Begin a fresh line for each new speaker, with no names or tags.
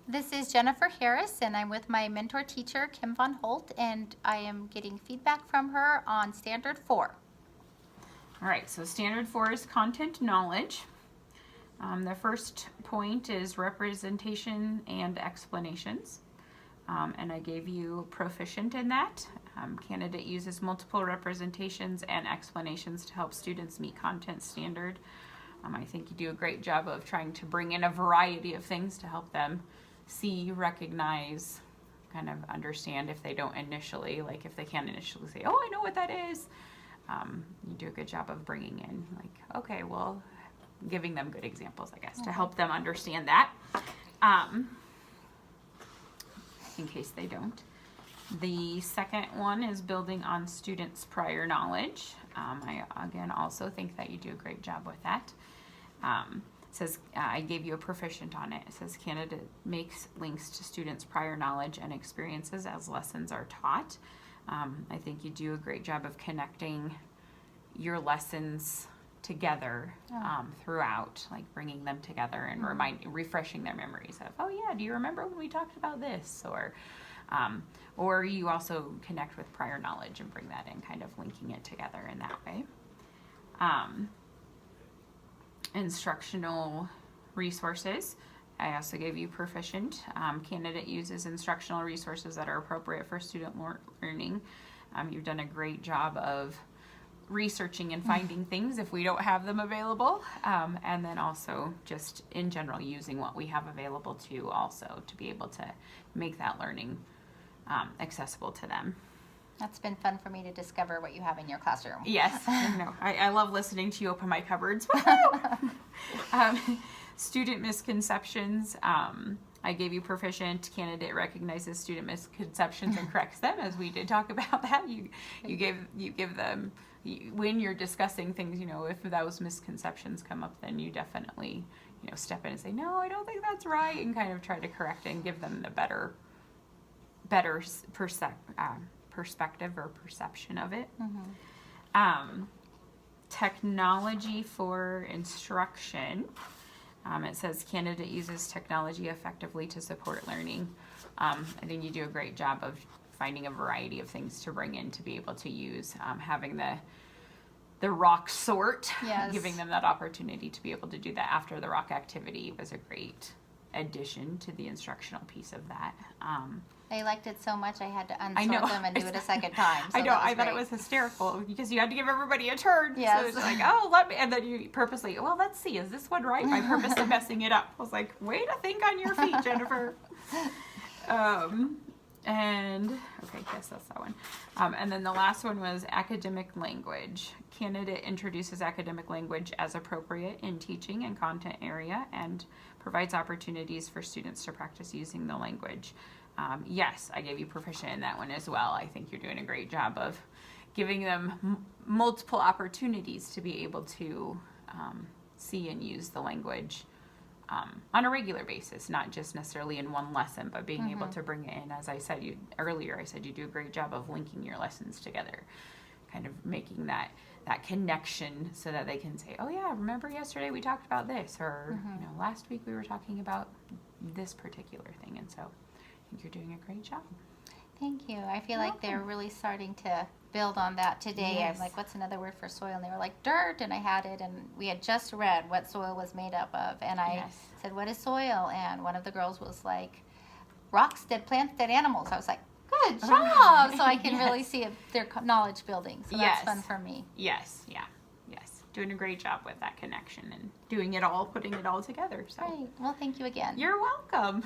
This is Jennifer Harris, and I'm with my mentor teacher, Kim Von Holt, and I am getting feedback from her on Standard 4.
All right, so Standard 4 is content knowledge. The first point is representation and explanations. And I gave you proficient in that. Candidate uses multiple representations and explanations to help students meet content standard. I think you do a great job of trying to bring in a variety of things to help them see, recognize, kind of understand if they don't initially, like if they can't initially say, oh, I know what that is. You do a good job of bringing in like, okay, well, giving them good examples, I guess, to help them understand that, in case they don't. The second one is building on students' prior knowledge. I, again, also think that you do a great job with that. It says, I gave you a proficient on it. It says, candidate makes links to students' prior knowledge and experiences as lessons are taught. I think you do a great job of connecting your lessons together throughout, like bringing them together and refreshing their memories of, oh yeah, do you remember when we talked about this? Or you also connect with prior knowledge and bring that in, kind of linking it together in that way. Instructional resources. I also gave you proficient. Candidate uses instructional resources that are appropriate for student learning. You've done a great job of researching and finding things if we don't have them available, and then also just in general using what we have available to also to be able to make that learning accessible to them.
That's been fun for me to discover what you have in your classroom.
Yes, I love listening to you open my cupboards. Student misconceptions. I gave you proficient. Candidate recognizes student misconceptions and corrects them, as we did talk about that. You give them, when you're discussing things, if those misconceptions come up, then you definitely step in and say, no, I don't think that's right, and kind of try to correct it and give them the better perspective or perception of it. Technology for instruction. It says candidate uses technology effectively to support learning. I think you do a great job of finding a variety of things to bring in to be able to use. Having the rock sort,
yes.
Giving them that opportunity to be able to do that after the rock activity was a great addition to the instructional piece of that.
I liked it so much I had to unsort them and do it a second time. So
I thought it was hysterical because you had to give everybody a turn.
Yes.
So it's like, oh, let me, and then you purposely, well, let's see, is this one right? I purposely messing it up. I was like, way to think on your feet, Jennifer. And okay, yes, that's that one. And then the last one was academic language. Candidate introduces academic language as appropriate in teaching and content area and provides opportunities for students to practice using the language. Yes, I gave you proficient in that one as well. I think you're doing a great job of giving them multiple opportunities to be able to see and use the language on a regular basis, not just necessarily in one lesson, but being able to bring it in. As I said earlier, I said you do a great job of linking your lessons together, kind of making that connection so that they can say, oh yeah, remember yesterday we talked about this, or last week we were talking about this particular thing. And so I think you're doing a great job.
Thank you. I feel like they're really starting to build on that today.
Yes.
I'm like, what's another word for soil? And they were like, dirt. And I had it, and we had just read what soil was made up of. And I said, what is soil? And one of the girls was like, rocks, dead plants, dead animals. I was like, good job. So I can really see their knowledge building. So that's fun for me.
Yes, yeah. Yes. Doing a great job with that connection and doing it all, putting it all together. So.
Great. Well, thank you again.
You're welcome.